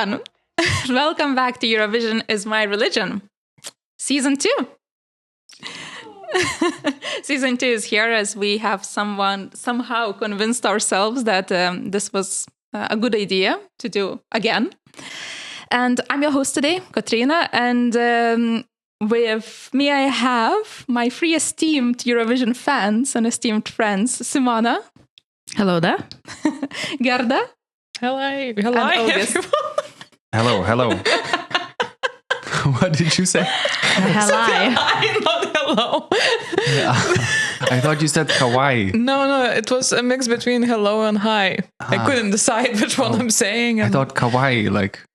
everyone. Welcome back to Eurovision is My Religion. Season 2. Season 2 is here as we have somehow convinced ourselves that this was a good idea to do again. And I'm your host today, Katrina, and with me I have my three esteemed Eurovision fans and esteemed friends, Simona. Hello there. Gerda. Hello. And August. Hello. What did you say? Hello. Not hello. Yeah. I thought you said Hawaii. No, it was a mix between hello and hi. I couldn't decide which one I'm saying. I thought kawaii, like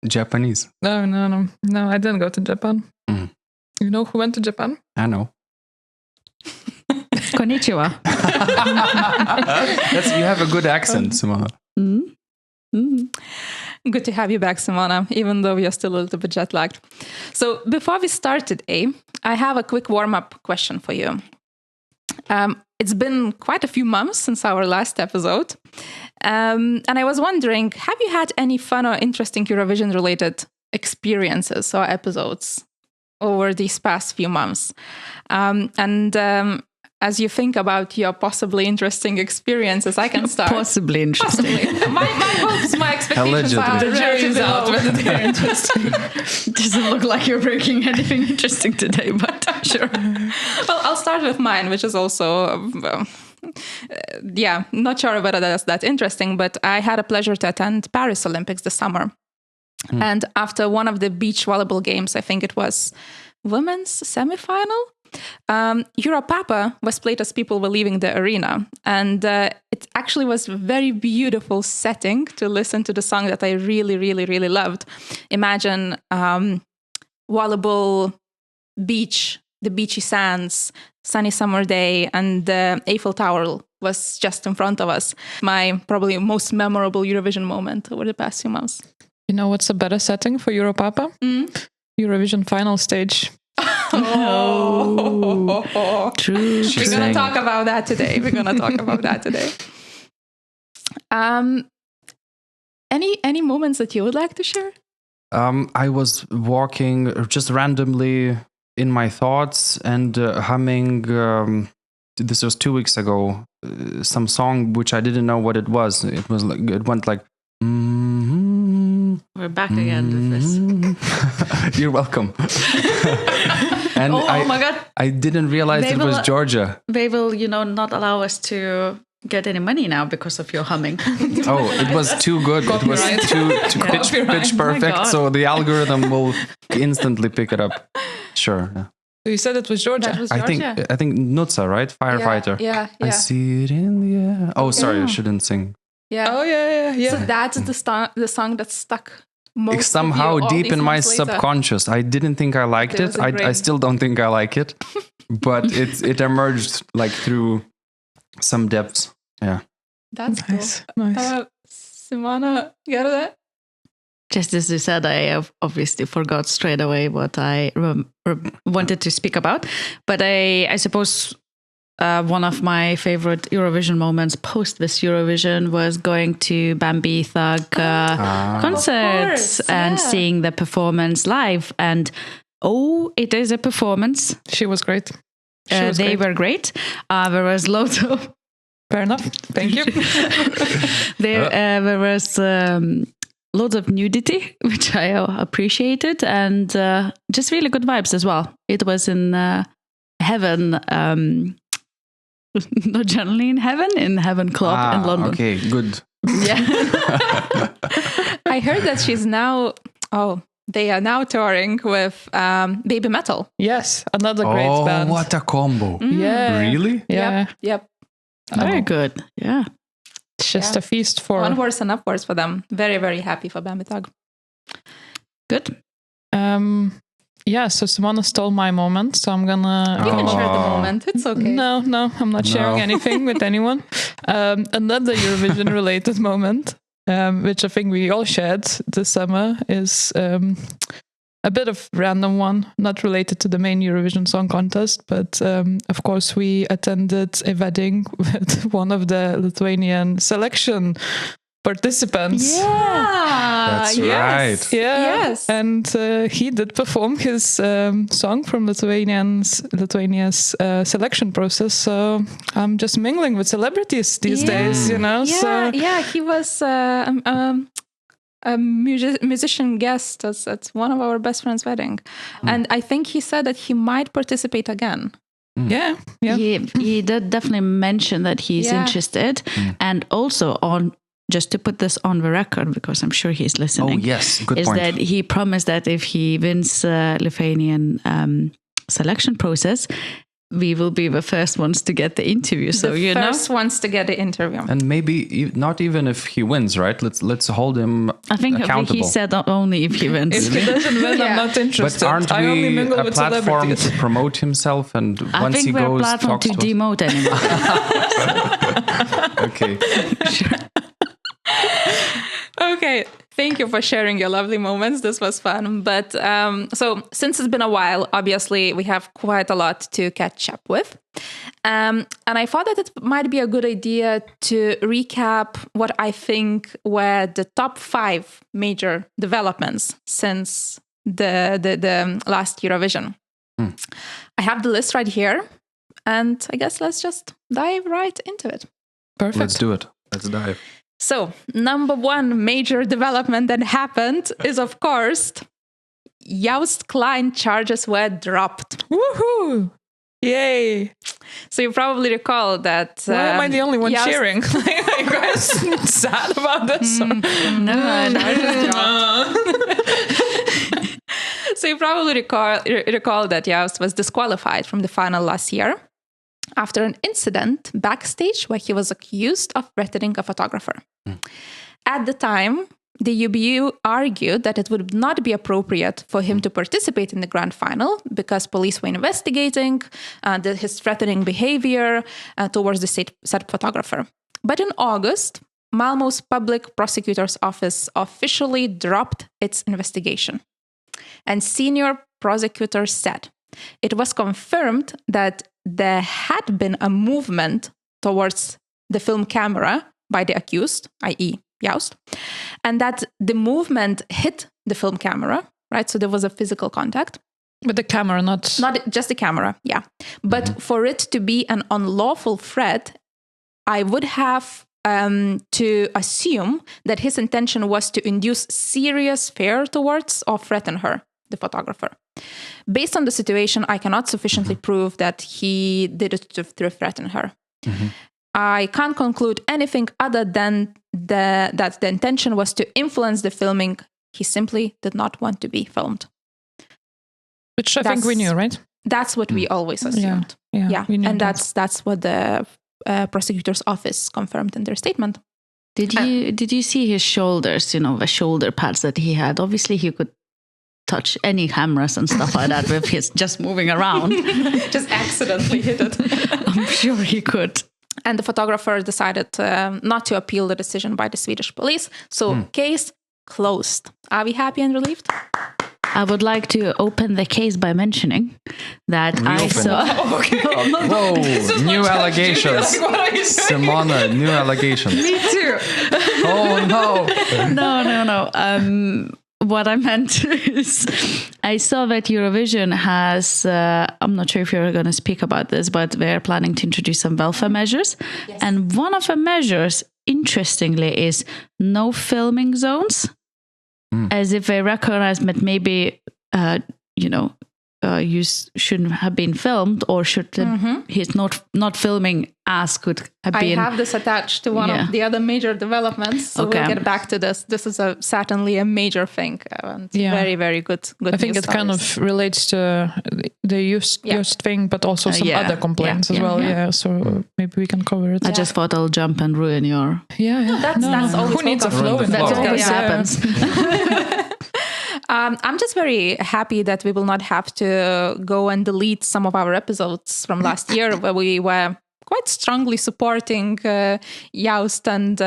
Japanese. No, I didn't go to Japan. Mm. You know who went to Japan? I know. Konnichiwa. You have a good accent, Simona. Good to have you back, Simona, even though we are still a little bit jet lagged. So before we start today, I have a quick warm-up question for you. It's been quite a few months since our last episode. And I was wondering, have you had any fun or interesting Eurovision-related experiences or episodes over these past few months? As you think about your possibly interesting experiences, I can start. Possibly interesting. My hopes, my expectations are The jury's relatively out low. whether they're interesting. Doesn't look like you're breaking anything interesting today, but sure. Well, I'll start with mine, which is also, not sure whether that's that interesting, but I had a pleasure to attend Paris Olympics this summer. And after one of the beach volleyball games, I think it was women's semifinal, Europapa was played as people were leaving the arena. And it actually was a very beautiful setting to listen to the song that I really, really, really loved. Imagine volleyball, beach, the beachy sands, sunny summer day, and the Eiffel Tower was just in front of us. My probably most memorable Eurovision moment over the past few months. You know what's a better setting for Europapa? Eurovision final stage. True. We're going to talk about that today. Any moments that you would like to share? I was walking just randomly in my thoughts and humming, this was 2 weeks ago, some song which I didn't know what it was. It went like, We're back again with this. You're welcome. And my God. I didn't realize it was Georgia. They will, not allow us to get any money now because of your humming. Oh, it was too good. It was too pitch perfect. So the algorithm will instantly pick it up. Sure. Yeah. So you said it was Georgia. That was I Georgia. think Nutsa, right? Firefighter. Yeah. I see it in the air. Oh, sorry, I shouldn't sing. Yeah. Oh, yeah. So that's the song that stuck most It's somehow with you all deep these in my months later. subconscious. I didn't think I liked It was it. a I great- still don't think I like it. But it emerged like through some depths. Yeah. That's Nice. cool. Simona, Gerda? Just as you said, I have obviously forgot straight away what I wanted to speak about. But I suppose one of my favorite Eurovision moments post this Eurovision was going to Bambi Thug concerts and seeing the performance live. And it is a performance. She was great. They were great. There was loads of... Fair enough. Thank you. There was loads of nudity, which I appreciated, and just really good vibes as well. It was in Heaven, not generally in Heaven Club in London. Okay, good. Yeah. I heard that she's now... they are now touring with Baby Metal. Yes, another great band. Oh, what a combo. Yeah. Really? Yeah. Yep. Very good. Yeah. It's just a feast for... Onwards and upwards for them. Very, very happy for Bambi Thug. Good. So Simona stole my moment, so I'm gonna... You can share the moment. It's okay. No, I'm not sharing anything with anyone. Another Eurovision-related moment, which I think we all shared this summer, is a bit of random one, not related to the main Eurovision Song Contest, but of course we attended a wedding with one of the Lithuanian selection participants. Yeah, That's yes. right. Yeah. Yes. And he did perform his song from Lithuania's selection process. So I'm just mingling with celebrities these days, you know. He was a musician guest at one of our best friends' wedding, and I think he said that he might participate again. Yeah. He did definitely mention that he's interested, and also just to put this on the record, because I'm sure he's listening. Oh yes, good is point. that he promised that if he wins Lithuanian selection process, we will be the first ones to get the interview. So the first ones to get the interview, and maybe not even if he wins, right? Let's hold him. I think accountable. he said only if he wins. If he doesn't win, I'm not interested. But aren't I only we mingle a with platform celebrities. to promote himself? And once he I think we're goes, a platform talks to to us? demote anyone. Okay. Okay, thank you for sharing your lovely moments. This was fun. But so since it's been a while, obviously we have quite a lot to catch up with. And I thought that it might be a good idea to recap what I think were the top 5 major developments since the last Eurovision. I have the list right here. And I guess let's just dive right into it. Perfect. Let's do it. Let's dive. So, number 1 major development that happened is, of course, Joost Klein charges were dropped. Woohoo! Yay! So you probably recall that... Why am I the only one cheering? Are you guys sad about this? No. So you probably recall that Joost was disqualified from the final last year after an incident backstage where he was accused of threatening a photographer. At the time, the UBU argued that it would not be appropriate for him to participate in the grand final because police were investigating his threatening behavior towards the said photographer. But in August, Malmö's public prosecutor's office officially dropped its investigation. And senior prosecutor said it was confirmed that there had been a movement towards the film camera by the accused, i.e. Joost, and that the movement hit the film camera, right? So there was a physical contact. With the camera, not just the camera, yeah. But for it to be an unlawful threat, I would have to assume that his intention was to induce serious fear towards or threaten her, the photographer. Based on the situation, I cannot sufficiently prove that he did it to threaten her. I can't conclude anything other than that the intention was to influence the filming. He simply did not want to be filmed. Which I think we knew, right? That's what we always assumed. Yeah. And that's what the prosecutor's office confirmed in their statement. Did you see his shoulders, the shoulder pads that he had? Obviously, he could touch any cameras and stuff like that with his just moving around. Just accidentally hit it. I'm sure he could. And the photographer decided not to appeal the decision by the Swedish police. So case closed. Are we happy and relieved? I would like to open the case by mentioning that I saw... Whoa, new allegations. Simona, new allegations. Me too. Oh, no. No. What I meant is I saw that Eurovision has, I'm not sure if you're going to speak about this, but they're planning to introduce some welfare measures. Yes. And one of the measures, interestingly, is no filming zones, as if they recognize that maybe, you shouldn't have been filmed, or he's not filming as could have been. I have this attached to one of the other major developments, so we'll get back to this. This is certainly a major thing, and very, very good. I think it kind of relates to the Joost thing, but also some other complaints as well. Yeah, so maybe we can cover it. I just thought I'll jump and ruin your... That's always who needs a flow in that always happens. I'm just very happy that we will not have to go and delete some of our episodes from last year where we were quite strongly supporting Joost and,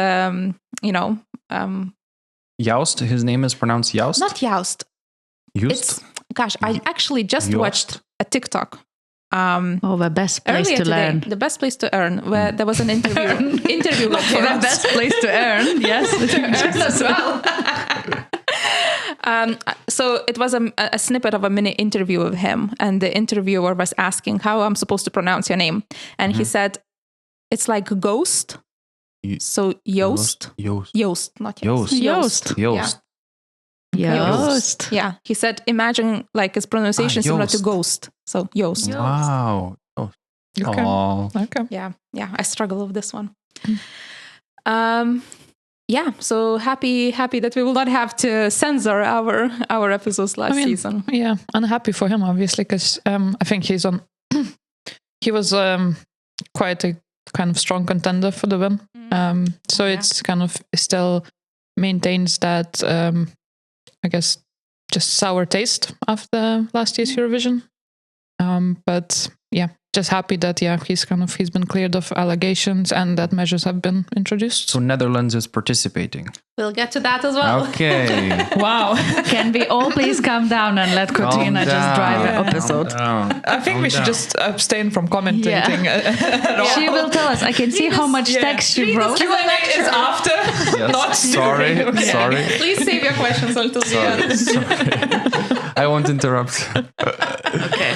Joost? His name is pronounced Joost? Not Joost. Joost? I actually just watched a TikTok. The best place to learn. The best place to earn, where there was an interview with him. The best place to earn, yes. To earn as well. So it was a snippet of a mini interview of him, and the interviewer was asking how I'm supposed to pronounce your name, and he said it's like ghost. So Joost, not Joost. Joost. Yeah, he said imagine like his pronunciation similar to ghost. So Joost. Wow. Okay. Okay. Yeah, I struggle with this one. Yeah, so happy that we will not have to censor our episodes last season. Yeah, and happy for him obviously, because I think he was quite a kind of strong contender for the win. So it's kind of still maintains that I guess just sour taste after last year's Eurovision. But yeah, just happy that he's been cleared of allegations and that measures have been introduced. So Netherlands is participating. We'll get to that as well. Okay. Wow. Can we all please calm down and let Katrina just drive the episode? I think we should just abstain from commentating. She will tell us. I can see how much text she wrote. Q&A is after. Yes. Not sorry. Please save your questions until the end. Sorry. I won't interrupt. Okay.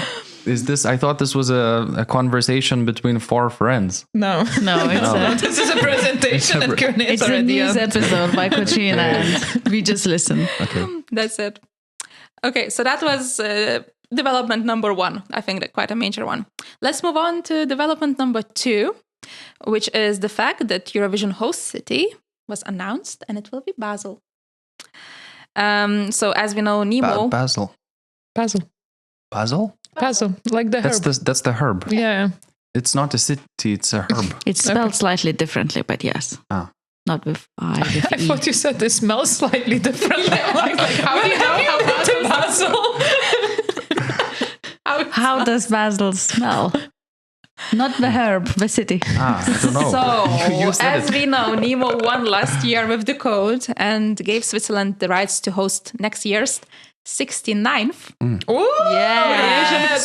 I thought this was a conversation between four friends. No, this is a presentation and Q&A. It's a news episode by Katrina, and we just listen. Okay. That's it. Okay, so that was development number 1. I think that quite a major one. Let's move on to development number 2, which is the fact that Eurovision host city was announced, and it will be Basel. So as we know, Nemo... Basel, like the herb. That's the herb. Yeah. It's not a city, it's a herb. It's spelled slightly differently, but yes. Not with I. With I thought you said it smells slightly differently. Like, how do you know how to Basel? How does Basel smell? Not the herb, the city. I don't know. So, as we know, Nemo won last year with the code and gave Switzerland the rights to host next year's 69th. Yeah.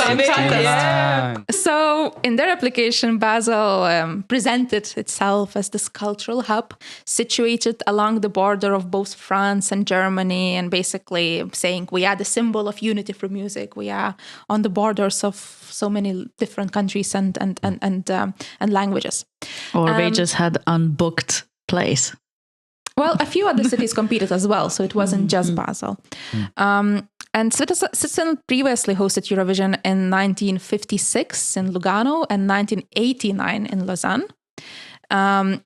So in their application, Basel presented itself as this cultural hub situated along the border of both France and Germany, and basically saying we are the symbol of unity for music. We are on the borders of so many different countries and languages. Or they just had unbooked place. Well, a few other cities competed as well, so it wasn't just Basel. And Switzerland previously hosted Eurovision in 1956 in Lugano and 1989 in Lausanne,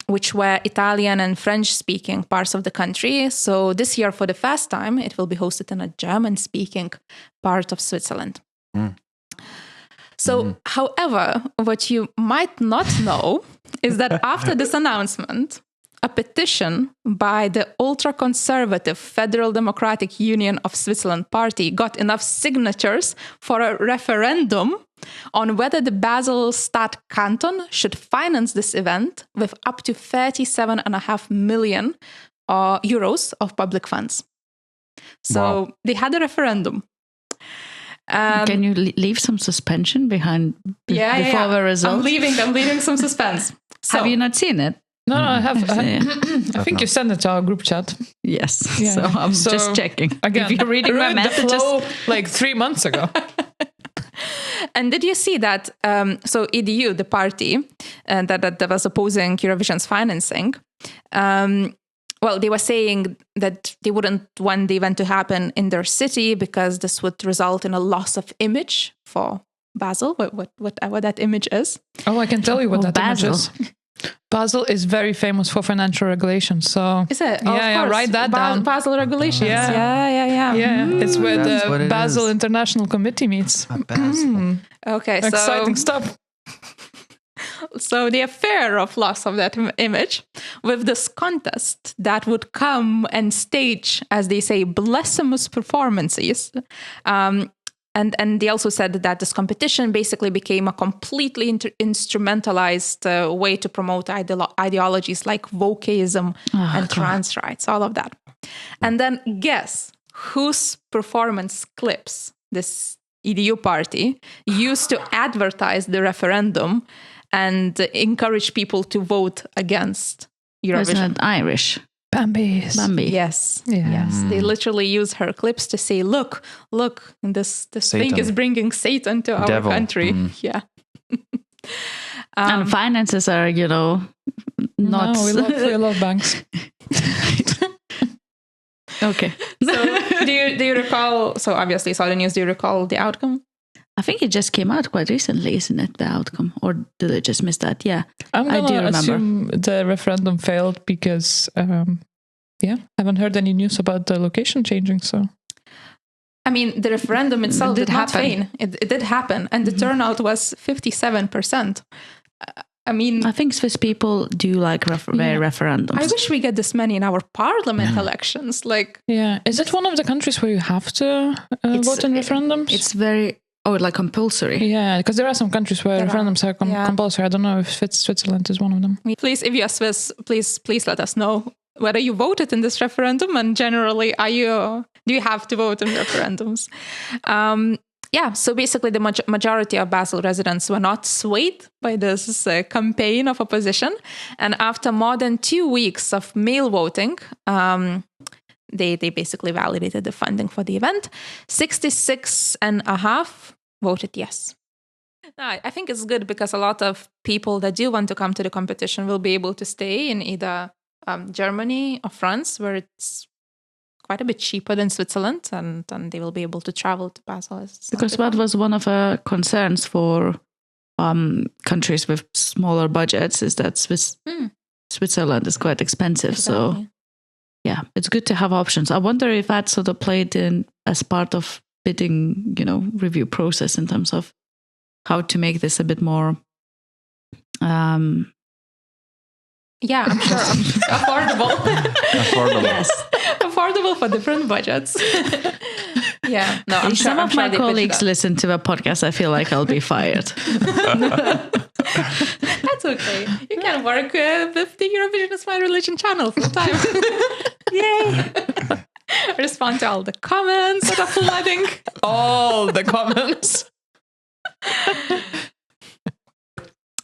which were Italian and French-speaking parts of the country. So this year, for the first time, it will be hosted in a German-speaking part of Switzerland. So, however, what you might not know is that after this announcement, a petition by the ultra-conservative Federal Democratic Union of Switzerland party got enough signatures for a referendum on whether the Basel Stadt Canton should finance this event with up to 37.5 million euros of public funds. So they had a referendum. Can you leave some suspension behind before the result? I'm leaving some suspense. So, have you not seen it? No, I have. I think you sent it to our group chat. Yes. Yeah. So I'm just checking. Again, if you're reading my messages, the flow, like 3 months ago. And did you see that? So EDU, the party that was opposing Eurovision's financing, well, they were saying that they wouldn't want the event to happen in their city because this would result in a loss of image for Basel, whatever that image is. Oh, I can tell you what that Basel. image is. Basel is very famous for financial regulations. So is it? Yeah, write that down. Basel regulations. Yeah. It's where the Basel International Committee meets. Okay, so exciting stuff. So the affair of loss of that image with this contest that would come and stage, as they say, blasphemous performances. And they also said that this competition basically became a completely instrumentalized way to promote ideologies like wokeism and trans rights, all of that. And then guess whose performance clips this EDU party used to advertise the referendum and encourage people to vote against Eurovision? Wasn't it Irish? Bambi. Yes. Yeah. Yes. They literally use her clips to say, look, this thing is bringing Satan to our country. Yeah. And finances are, not... No, we love banks. Okay. So do you recall, so obviously saw the news, do you recall the outcome? I think it just came out quite recently, isn't it, the outcome? Or did I just miss that? Yeah, I'm I do gonna remember. assume the referendum failed because, haven't heard any news about the location changing, so... I mean, the referendum itself did not happen. fail. It did happen, and the turnout was 57%. I think Swiss people do like referendums. I wish we get this many in our parliament elections. Is it one of the countries where you have to vote in referendums? It's very compulsory. Yeah, because there are some countries where referendums are compulsory. I don't know if Switzerland is one of them. Please, if you are Swiss, please let us know whether you voted in this referendum, and generally, do you have to vote in referendums? So basically the majority of Basel residents were not swayed by this campaign of opposition. And after more than 2 weeks of mail voting, they basically validated the funding for the event. 66.5% voted yes. Now, I think it's good because a lot of people that do want to come to the competition will be able to stay in either Germany or France, where it's quite a bit cheaper than Switzerland, and they will be able to travel to Basel. Because that was one of our concerns for countries with smaller budgets, is that Switzerland is quite expensive. Exactly. So, yeah, it's good to have options. I wonder if that sort of played in as part of bidding, review process in terms of how to make this a bit more... I'm sure affordable. Yes. Affordable for different budgets. Yeah. No, I'm Some of my colleagues listen to a podcast, I feel like I'll be fired. That's okay. You can work with the Eurovision is My Religion channel full time. Yay. Respond to all the comments that are flooding. All the comments.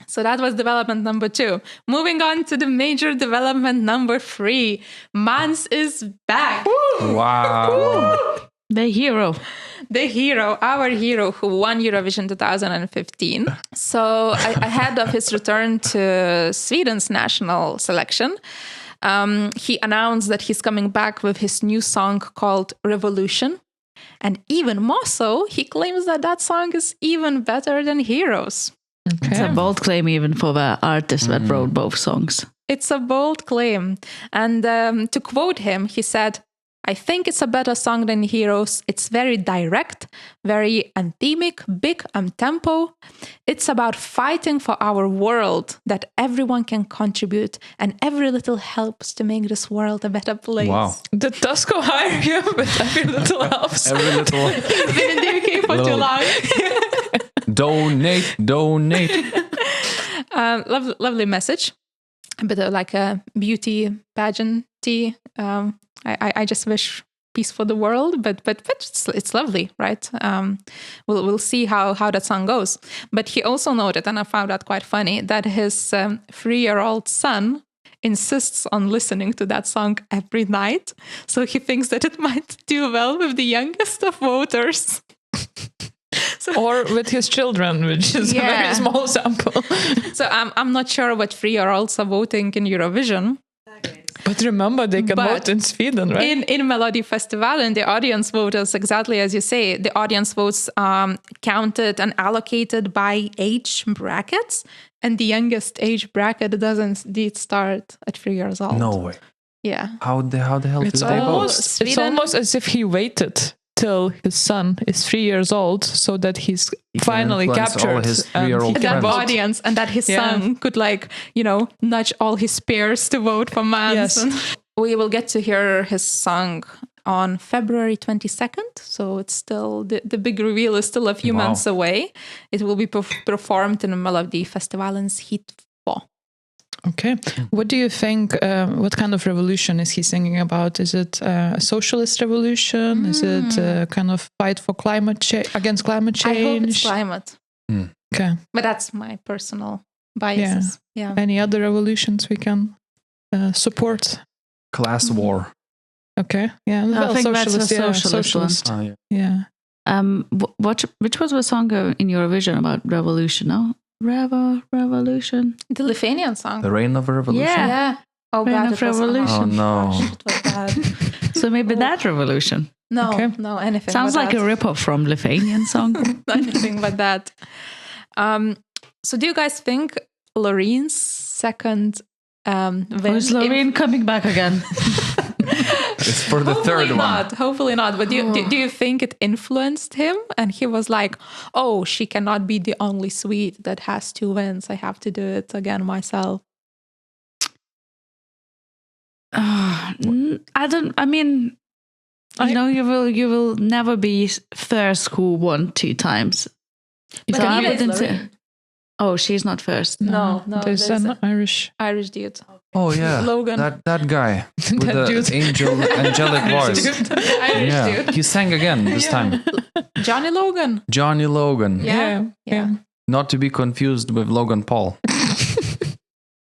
So that was development number 2. Moving on to the major development number 3. Mans is back. Woo! Wow. The hero, our hero who won Eurovision 2015. So ahead of his return to Sweden's national selection, he announced that he's coming back with his new song called Revolution. And even more so, he claims that song is even better than Heroes. Okay. It's a bold claim even for the artist that wrote both songs. It's a bold claim. And to quote him, he said, I think it's a better song than Heroes. It's very direct, very anthemic, big tempo. It's about fighting for our world that everyone can contribute, and every little helps to make this world a better place. Wow. That does go higher here, but every little helps. Every little. He's been in the UK for too long. Donate. Lovely message. A bit of like a beauty pageant-y. I just wish peace for the world, but it's lovely, right? We'll see how that song goes. But he also noted, and I found that quite funny, that his 3-year-old son insists on listening to that song every night. So he thinks that it might do well with the youngest of voters. Or with his children, which is a very small sample. So I'm not sure what 3-year-olds are voting in Eurovision. But remember, they can vote in Sweden, right? In Melody Festival, and the audience voters, exactly as you say, the audience votes counted and allocated by age brackets, and the youngest age bracket doesn't indeed start at 3 years old. No way. Yeah. How the hell did they vote? It's almost as if he waited till his son is 3 years old so that he finally captured all his 3-year-old that audience, and that his son could nudge all his peers to vote for Mans. Yes. We will get to hear his song on February 22nd, so it's still the big reveal is still a few months away. It will be performed in the Melody Festivalens Hit 4. Okay. What do you think, what kind of revolution is he singing about? Is it a socialist revolution? Is it a kind of fight for against climate change? I hope it's climate. Okay. But that's my personal biases. Yeah. Any other revolutions we can support? Class War. Okay, yeah. I think that's a socialist. one. Oh, yeah. Which was the song in Eurovision about revolution? No, revolution. The Lithuanian song. The Reign of Revolution. Yeah. Oh Reign God, of Revolution. Oh no. Gosh, it was bad. So maybe that revolution. No, Okay. no, anything. Sounds but like that. a rip-off from Lithuanian song. Anything but that. So do you guys think Lorene's second win? Is Loreen coming back again? It's for the third one. Hopefully not. But do you think it influenced him? And he was like, oh, she cannot be the only Swede that has 2 wins. I have to do it again myself. I don't. I mean, you will never be first who won 2 times. But So I neither is wouldn't say. Loreen. Oh, she's not first. No, There's there's an Irish. Irish dude. Oh yeah, Logan. that guy with That the dude. angelic voice. Irish Yeah, dude. he sang again this time. Johnny Logan. Johnny Logan, Yeah. not to be confused with Logan Paul.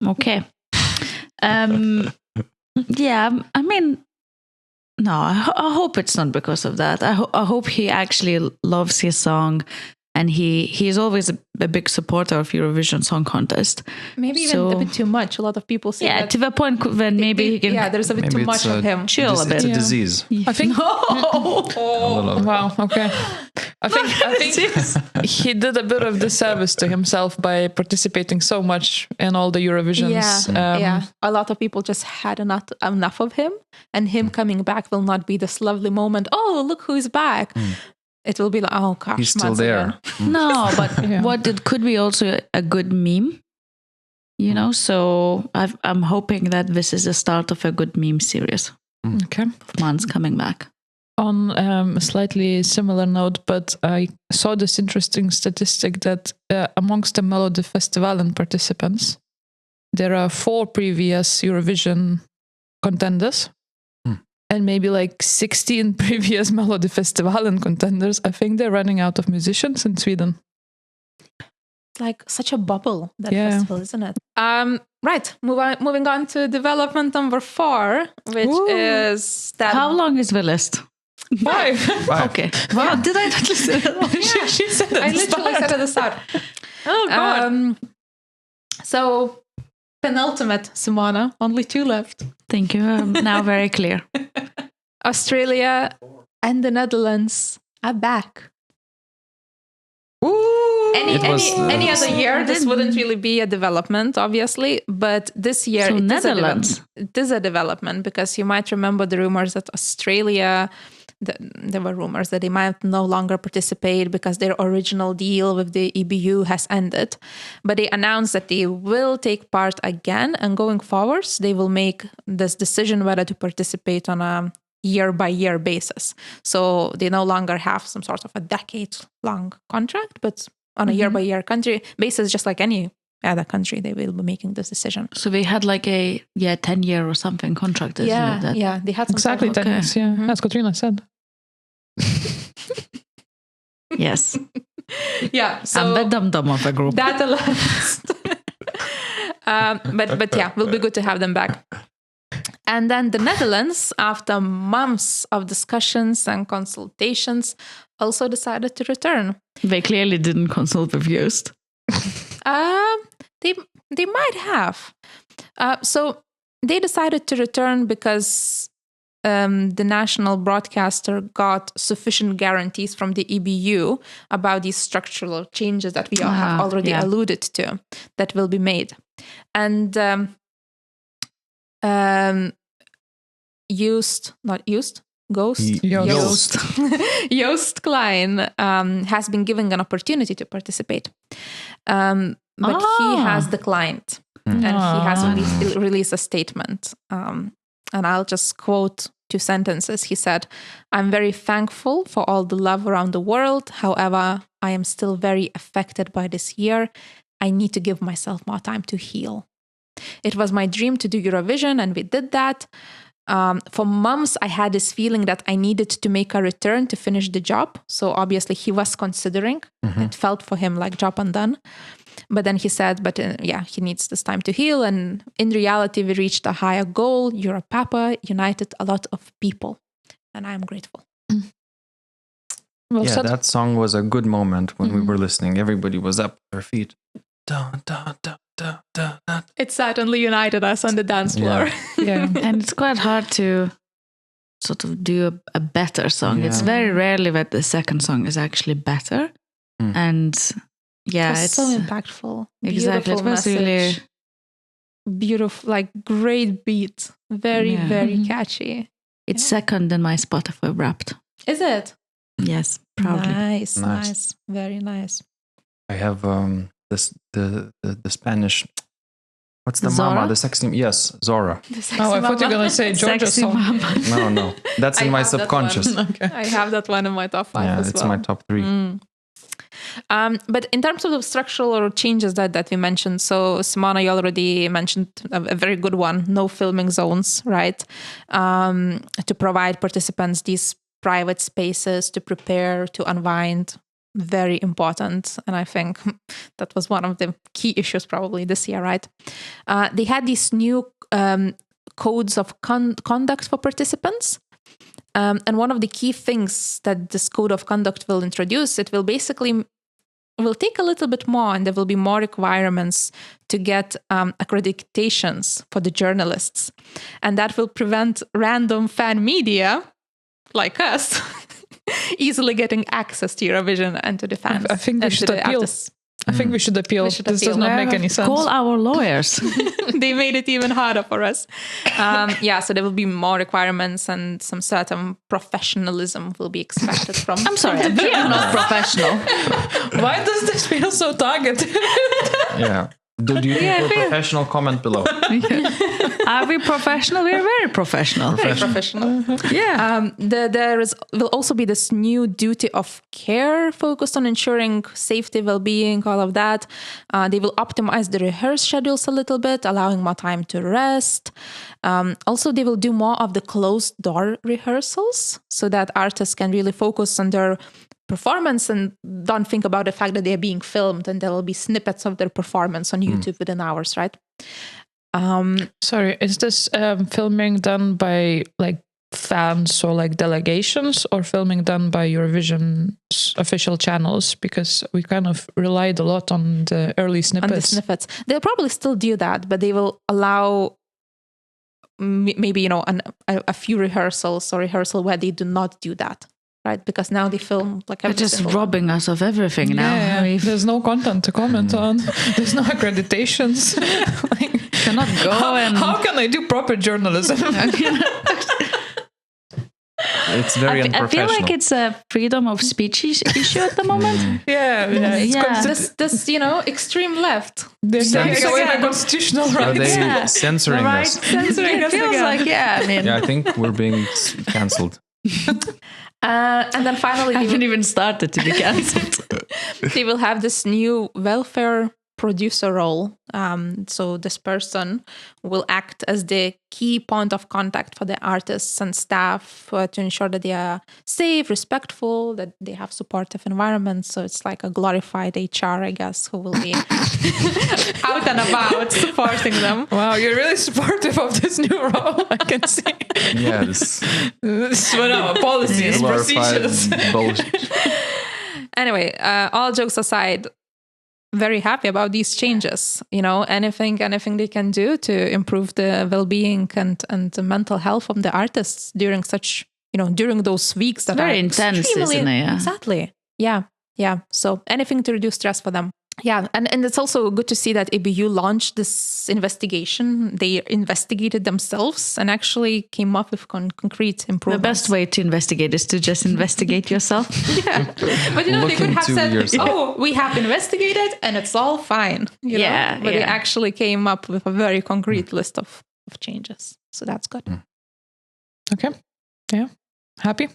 Okay. Yeah. I mean, no. I hope it's not because of that. I hope he actually loves his song. And he's always a big supporter of Eurovision Song Contest. Maybe even a bit too much. A lot of people say that. To the point when maybe he can. Yeah, there's a bit too much of him. Chill a bit. It's a Yeah. disease. I think. Oh. Wow. Okay. I think he did a bit of disservice to himself by participating so much in all the Eurovisions. Yeah. A lot of people just had enough of him, and him coming back will not be this lovely moment. Oh, look who's back. It will be like, oh gosh, He's still Mats there. again. No, but Yeah. what it could be also a good meme, So I'm hoping that this is the start of a good meme series. Okay. Mans coming back. On a slightly similar note, but I saw this interesting statistic that amongst the Melody Festivalen participants, there are 4 previous Eurovision contenders. And maybe like 16 previous Melody Festivalen contenders. I think they're running out of musicians in Sweden. It's like such a bubble, that Yeah. festival, isn't it? Right. Moving on to development number 4, which is that. How long is the list? 5. Okay. Wow, did I not listen? she said it. I literally said at the start. Oh God. So, penultimate, Simona. Only 2 left. Thank you. I'm now very clear. Australia and the Netherlands are back. Any other year, this wouldn't really be a development, obviously. But this year, So it Netherlands. is a development because you might remember the rumors that Australia, there were rumors that they might no longer participate because their original deal with the EBU has ended. But they announced that they will take part again, and going forwards, they will make this decision whether to participate on a year-by-year basis. So they no longer have some sort of a decade-long contract, but on a year-by-year country basis, just like any other country, they will be making this decision. So they had like a 10-year or something contract. Isn't it? That- Yeah, they had some Exactly sort of- 10 years, yeah. Mhm. As Katrina said. Yes. Yeah, so I'm the dum-dum of the group. that allows. But yeah, will be good to have them back. And then the Netherlands, after months of discussions and consultations, also decided to return. They clearly didn't consult with Joost. They might have. So they decided to return because the national broadcaster got sufficient guarantees from the EBU about these structural changes that we all have already alluded to that will be made. And Joost Klein has been given an opportunity to participate. But he has declined. And he has released a statement. And I'll just quote 2 sentences. He said, "I'm very thankful for all the love around the world. However, I am still very affected by this year. I need to give myself more time to heal. It was my dream to do Eurovision, and we did that. For months, I had this feeling that I needed to make a return to finish the job. So obviously he was considering. It felt for him like job undone. But then he said, he needs this time to heal. And in reality, we reached a higher goal. Europapa united a lot of people. And I'm grateful. Well said. That song was a good moment when we were listening. Everybody was up their feet. Dun, dun, dun, dun, dun, dun. It certainly united us on the dance floor. Yeah. And it's quite hard to sort of do a better song. It's very rarely that the second song is actually better. And it's so impactful. Exactly. Beautiful message. Really beautiful, like great beat. Very, very catchy. It's second in my Spotify Wrapped. Is it? Yes, proudly. Nice. Very nice. I have the Spanish. What's the Zora? mama? The sexy. Yes, Zora. I thought you were gonna say Georgia's song. No, that's in my subconscious. Okay. I have that one in my top 5 as well. It's my top 3. But in terms of the structural changes that we mentioned, so Simona, you already mentioned a very good one: no filming zones, right? To provide participants these private spaces to prepare, to unwind. Very important. And I think that was one of the key issues probably this year, right? They had these new codes of conduct for participants. And one of the key things that this code of conduct will introduce, it will take a little bit more, and there will be more requirements to get accreditations for the journalists. And that will prevent random fan media like us easily getting access to Eurovision and to the fans. I think we should appeal. I think we should appeal. This does not make any sense. Call our lawyers. They made it even harder for us. So there will be more requirements, and some certain professionalism will be expected from. I'm sorry, we are not professional. Why does this feel so targeted? Yeah. Do you think we're professional? Comment below. Are we professional? We're very professional. Very professional. Yeah. There will also be this new duty of care focused on ensuring safety, well-being, all of that. They will optimize the rehearse schedules a little bit, allowing more time to rest. Also, they will do more of the closed-door rehearsals so that artists can really focus on their performance and don't think about the fact that they're being filmed, and there will be snippets of their performance on YouTube within hours, right? Sorry, is this filming done by like fans or like delegations, or filming done by Eurovision's official channels? Because we kind of relied a lot on the early snippets. They'll probably still do that, but they will allow maybe a few rehearsals or rehearsal where they do not do that. Right, because now they film like they're just robbing us of everything now. Yeah. There's no content to comment on. There's no accreditations. Cannot go how can I do proper journalism? It's very unprofessional. I feel like it's a freedom of speech issue at the moment. This extreme left. They're taking away my constitutional rights. Are they censoring us? Censoring us feels again. like I think we're being cancelled. And then finally, I haven't even started to be cancelled. They will have this new welfare producer role. So this person will act as the key point of contact for the artists and staff to ensure that they are safe, respectful, that they have supportive environments. So it's like a glorified HR, I guess, who will be out and about supporting them. Wow, you're really supportive of this new role, I can see. Yes. This is what our policies, procedures. Anyway, all jokes aside, very happy about these changes. Anything they can do to improve the well-being and the mental health of the artists during such, during those weeks that very are intense, isn't it? Yeah. Exactly. Yeah. So anything to reduce stress for them. Yeah, and it's also good to see that EBU launched this investigation. They investigated themselves and actually came up with concrete improvements. The best way to investigate is to just investigate yourself. Yeah, but they could have said, we have investigated and it's all fine. But they actually came up with a very concrete list of changes. So that's good. Okay. Yeah. Happy?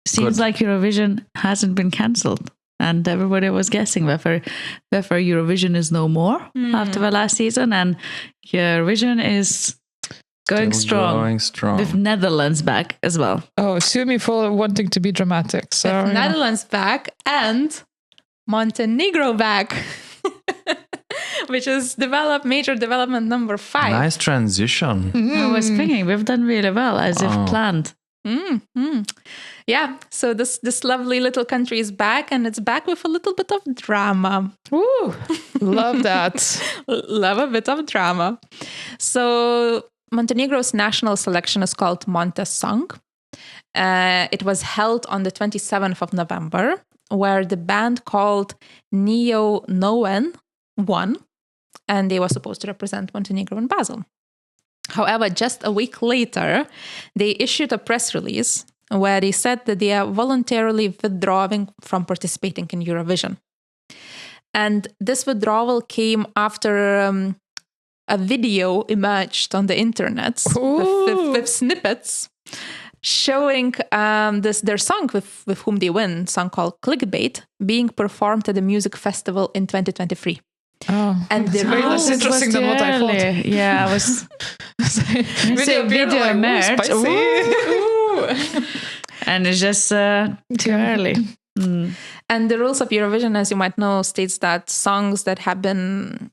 Seems like Eurovision hasn't been cancelled. And everybody was guessing whether Eurovision is no more after the last season, and Eurovision is going strong with Netherlands back as well. Oh, sue me for wanting to be dramatic. So Netherlands back and Montenegro back. which is major development number 5. Nice transition. I was thinking we've done really well, as if planned. Yeah, so this lovely little country is back, and it's back with a little bit of drama. Woo! Love that. Love a bit of drama. So Montenegro's national selection is called Monte Song. It was held on the 27th of November, where the band called Neo Noen won, and they were supposed to represent Montenegro in Basel. However, just a week later, they issued a press release where they said that they are voluntarily withdrawing from participating in Eurovision. And this withdrawal came after a video emerged on the internet with snippets showing their song with whom they win, song called Clickbait, being performed at the music festival in 2023. Oh, and it's way less interesting than what I thought. Yeah, I was video like, merch. And it's just too early. And the rules of Eurovision, as you might know, states that songs that have been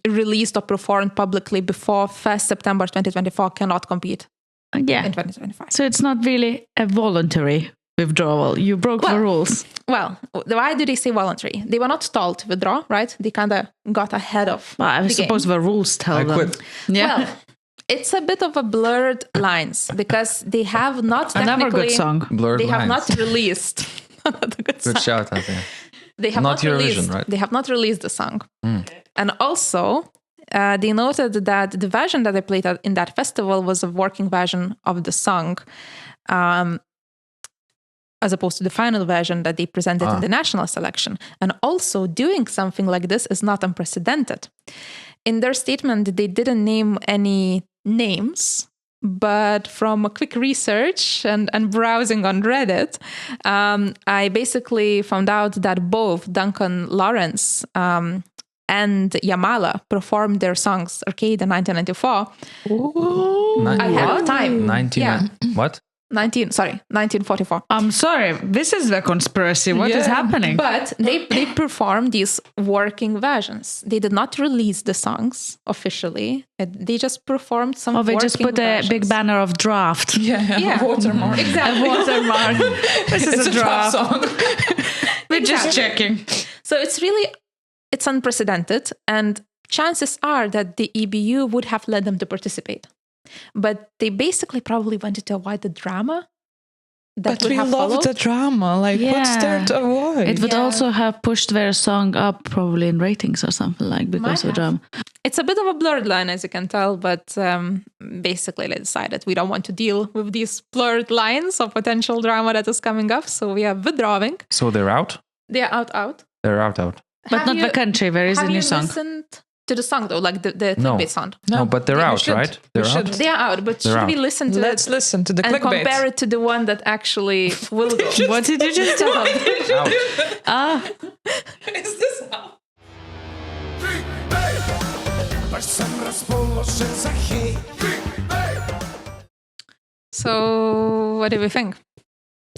released or performed publicly before 1st September 2024 cannot compete in 2025. So it's not really a voluntary withdrawal. You broke the rules. Well, why do they say voluntary? They were not told to withdraw, right? They kind of got ahead of I suppose the rules tell them. Quit. Yeah. Well, it's a bit of a blurred lines because they have not technically... Another good song. Blurred They have lines. not released... Good shout, I think. They have Not Eurovision, released, right? They have not released the song. And also, they noted that the version that they played in that festival was a working version of the song, as opposed to the final version that they presented in the national selection. And also, doing something like this is not unprecedented. In their statement, they didn't name any names, but from a quick research and browsing on Reddit, I basically found out that both Duncan Lawrence and Yamala performed their songs Arcade in 1994 ahead of time. 1944. I'm sorry, this is the conspiracy. What is happening? But they performed these working versions. They did not release the songs officially. They just performed some they just put versions. a big banner of draft. Yeah. Watermark. Exactly. A watermark. This is a draft song. We're just checking. So it's unprecedented, and chances are that the EBU would have let them to participate. But they basically probably wanted to avoid the drama that But would we have love followed. the drama. Like, what's there to avoid? It would also have pushed their song up probably in ratings or something because of drama. It's a bit of a blurred line, as you can tell, but basically they decided we don't want to deal with these blurred lines of potential drama that is coming up, so we are withdrawing. So they're out? They're out. They're out. But not the country. There is a new song. Have you listened to the song, though? Like the No. clickbait song? No, but they're out, should. right? We They're should. out. They are out, but They're should we out. listen to Let's listen to the and clickbait. compare it to the one that actually will go? What did you just tell? Out. Is this how? So, what do we think?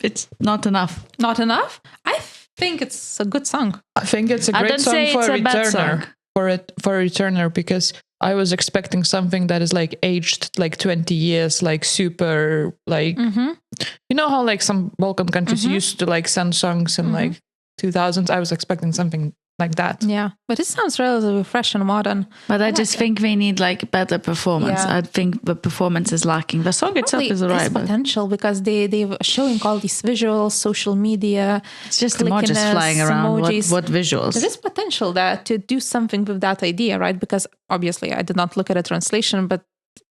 It's not enough. Not enough? I think it's a good song. I think it's a I great don't song say for it's a a bad returner. song. For a returner, because I was expecting something that is like aged like 20 years, like super like you know how like some Balkan countries used to like send songs in like 2000s. I was expecting something like that. Yeah, but it sounds relatively fresh and modern. But I just think we need like better performance. Yeah. I think the performance is lacking. The song itself is There's alright, but potential because they're showing all these visuals, social media. it's just emojis clickiness, flying around. emojis. What visuals? There is potential there to do something with that idea, right? Because obviously I did not look at a translation, but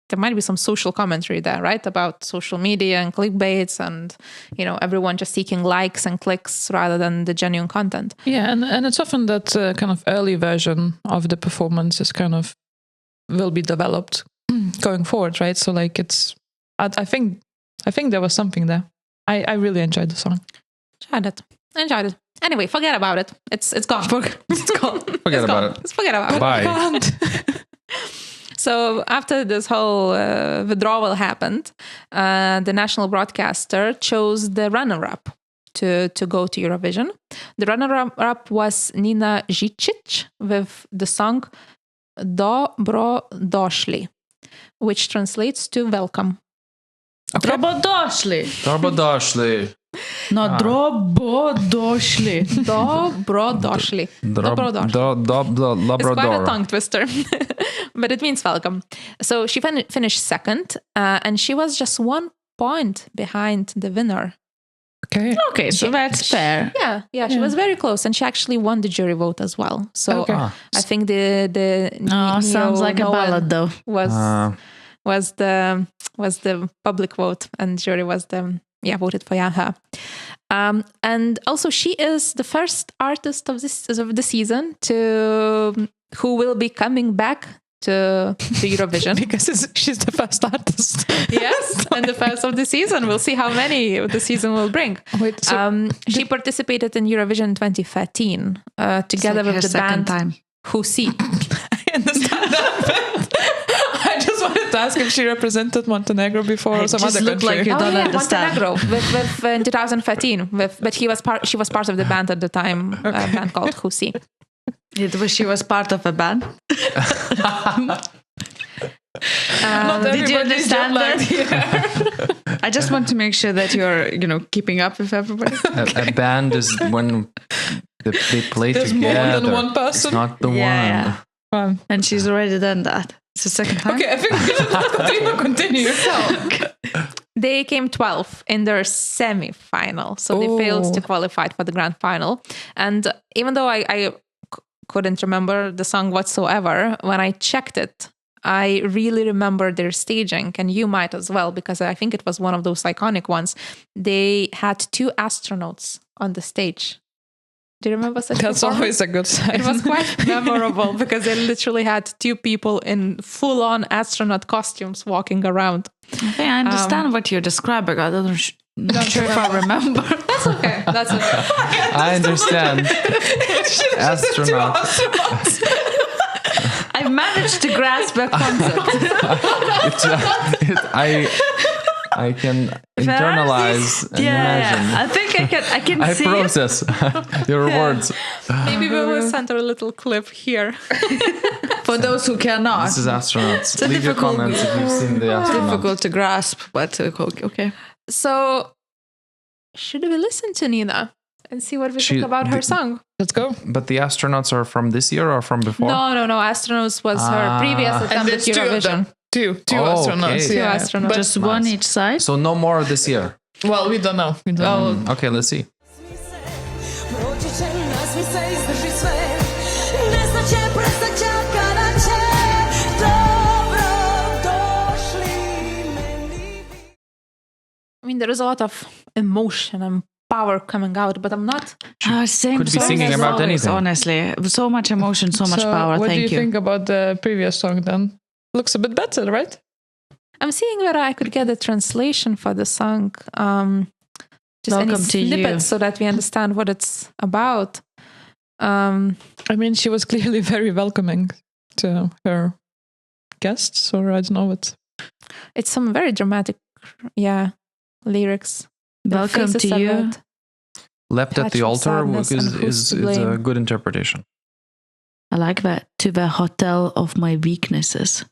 there might be some social commentary there, right? About social media and clickbaits and, everyone just seeking likes and clicks rather than the genuine content. Yeah, and it's often that kind of early version of the performance is kind of will be developed going forward, right? So like I think there was something there. I really enjoyed the song. Enjoyed it. Anyway, forget about it. It's gone. It's gone. Forget about it. Just forget about it. Bye. So after this whole withdrawal happened, the national broadcaster chose the runner-up to go to Eurovision. The runner-up was Nina Zicic with the song Dobrodošli, which translates to welcome. Dobrodošli. Dobrodošli. No, dobrodošli. Dobrodošli. Dobrodošli. It's quite a tongue twister, but it means welcome. So she finished second, and she was just 1 point behind the winner. Okay, so that's fair. Yeah, she was very close, and she actually won the jury vote as well. So I think the sounds like a ballad though. Was the public vote, and jury was voted for her. And also she is the first artist of the season who will be coming back to Eurovision. Because she's the first artist. Yes, and the first of the season. We'll see how many the season will bring. Wait, so she participated in Eurovision 2013 together with the band Husi. I understand that. I just wanted to ask if she represented Montenegro before or some other country. Like you don't understand. Montenegro with in 2013. But she was part of the band at the time, a band called Husi. She was part of a band. Did you understand that? I just want to make sure that you're, keeping up with everybody. A band is when they play There's together. more than one person. It's not the one. And she's already done that. It's the second time. Okay, I think we should continue. So they came 12th in their semi-final. So they failed to qualify for the grand final. And even though I couldn't remember the song whatsoever, when I checked it, I really remember their staging, and you might as well, because I think it was one of those iconic ones. They had 2 astronauts on the stage. Do you remember such? That's always a good sign. It was quite memorable because they literally had 2 people in full-on astronaut costumes walking around. Okay, I understand what you're describing. I'm not sure if I remember. That's okay. That's okay. I understand. Astronauts. I managed to grasp a concept. I can internalize and imagine. I think I can I see process your words. Maybe we will send a little clip here. For those who cannot. This is astronauts. Leave your comments if you've seen the astronauts. Difficult to grasp, but okay. So, should we listen to Nina and see what we think about her song? Let's go. But the astronauts are from this year or from before? No. Astronauts was her previous attempt at Eurovision. Two astronauts. Okay. 2 astronauts. Just one each side. So no more this year. Well, we don't know. Okay, let's see. I mean, there is a lot of emotion and power coming out, but I'm not. Same Could be singing as about always, anything. Honestly, so much emotion, so much power. What Thank do you you. think about the previous song then? Looks a bit better, right? I'm seeing whether I could get a translation for the song. Just Welcome any to snippets you. so that we understand what it's about. I mean, she was clearly very welcoming to her guests, or I don't know what. It's some very dramatic, lyrics. The Welcome faces to of you. it. Left at Touch the of altar sadness and who's is to a blame. good interpretation. I like that. To the hotel of my weaknesses.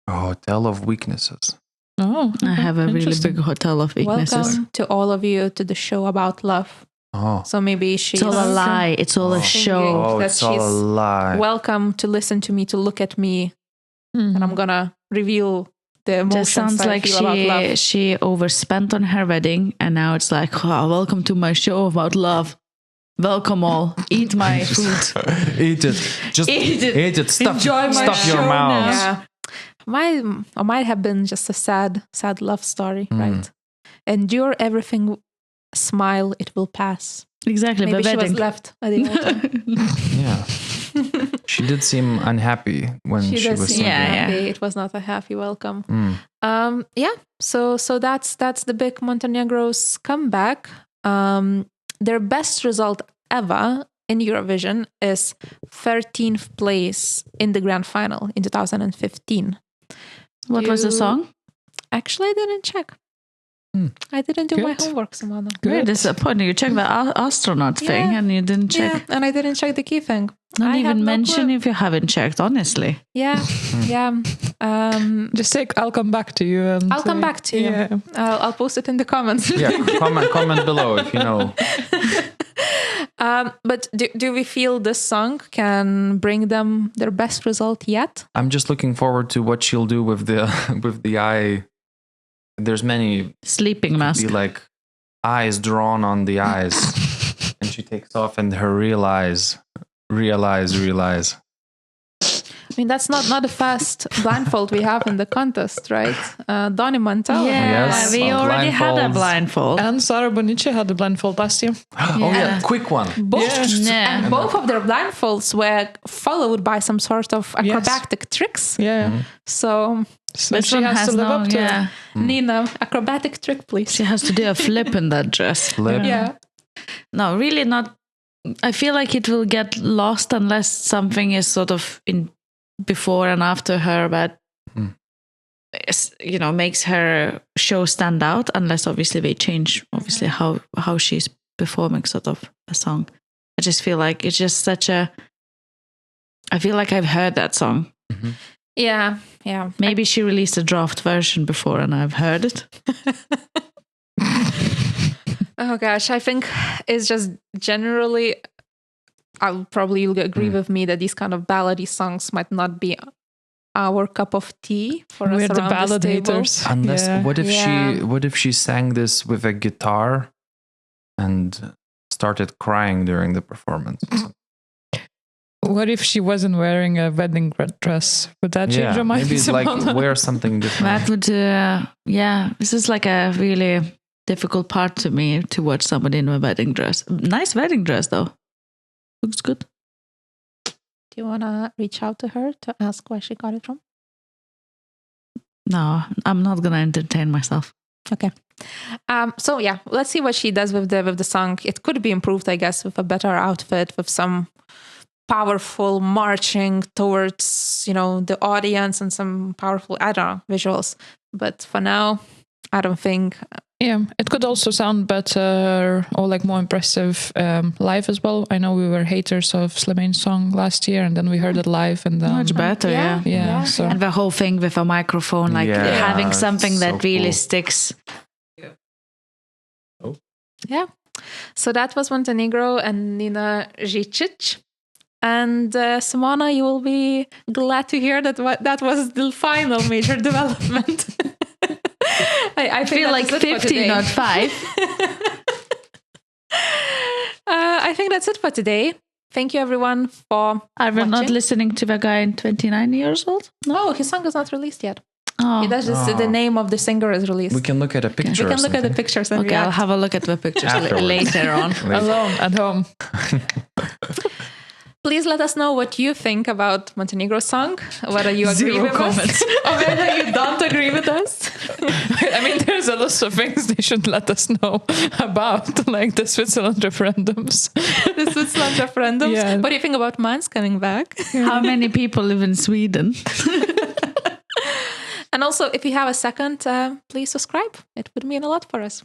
A hotel of weaknesses. Oh, I have a really interesting. big hotel of weaknesses. Welcome to all of you to the show about love. Oh. So maybe she's It's all a lie. It's all a Singing. show. Oh, that it's all a she's lie. welcome to listen to me, to look at me, and I'm gonna reveal the emotions Just sounds I like feel about love. she overspent on her wedding, and now it's like, oh, welcome to my show about love. Welcome all. Eat my food. Eat it. Just Eat it. eat it. Enjoy my Stuff your show mouth. now. Yeah. Might have been just a sad love story, right? Endure everything, smile, it will pass. Exactly. Maybe the she was wedding. left at the altar. Yeah. She did seem unhappy when she does was seem singing. happy. It was not a happy welcome. Mm. So that's the big Montenegro's comeback. Their best result ever in Eurovision is 13th place in the grand final in 2015. What was the You- song? Actually, I didn't check. I didn't do my Good. homework, Simona. Very disappointing. You checked the astronaut thing and you didn't check. Yeah, and I didn't check the key thing. Not I have even no mention clue. if you haven't checked, honestly. Yeah, yeah. Just say, I'll come back to you. And I'll come back to you. Yeah. I'll post it in the comments. Yeah, comment below if you know. But do we feel this song can bring them their best result yet? I'm just looking forward to what she'll do with the eye. There's many Sleeping mask. be like eyes drawn on the eyes, and she takes off, and her realize. I mean, that's not the first blindfold we have in the contest, right? Donny Mantel. Yeah, Yes, we already had a blindfolds. blindfold. And Sara Bonici had the blindfold last year. Oh yeah, quick one. Yeah. And both of their blindfolds were followed by some sort of acrobatic tricks. Yeah. So, So This she one has to live no, up to it. yeah. Nina, acrobatic trick, please. She has to do a flip in that dress. Flip. Yeah. No, really not. I feel like it will get lost unless something is sort of in before and after her that makes her show stand out. Unless obviously they change how she's performing sort of a song. I just feel like it's just such a. I feel like I've heard that song. Mm-hmm. Yeah. Maybe she released a draft version before and I've heard it. Oh gosh, I think it's just generally, you'll agree with me that these kind of ballady songs might not be our cup of tea for We're us the around this ballad table. haters. Unless Yeah. what if she sang this with a guitar and started crying during the performance? What if she wasn't wearing a wedding dress? Would that change your mind? maybe like Simona? wear something different. That would, this is like a really difficult part to me to watch somebody in a wedding dress. Nice wedding dress though. Looks good. Do you want to reach out to her to ask where she got it from? No, I'm not going to entertain myself. Okay. So yeah, let's see what she does with the song. It could be improved, I guess, with a better outfit, with some powerful marching towards, the audience and some powerful, visuals. But for now, I don't think. Yeah, it could also sound better or like more impressive live as well. I know we were haters of Slimaine's song last year, and then we heard it live, and then Much better, yeah. Yeah, so And the whole thing with a microphone, like having something so that really cool. sticks. Yeah. So that was Montenegro and Nina Žicic. And Simona, you will be glad to hear that that was the final major development. I feel like 50, not 5. I think that's it for today. Thank you, everyone, for Are we not watching. listening to the guy in 29 years old? No, his song is not released yet. Oh, That's just the name of the singer is released. We can look at a picture. We can or look at the something. pictures and okay. I'll react. have a look at the pictures Afterwards. later on. alone at home. Please let us know what you think about Montenegro's song, whether you agree Zero with comments. us or whether you don't agree with us. I mean, there's a list of things they should let us know about, like the Switzerland referendums. The Switzerland referendums. Yeah. What do you think about Mainz coming back? How many people live in Sweden? And also, if you have a second, please subscribe. It would mean a lot for us.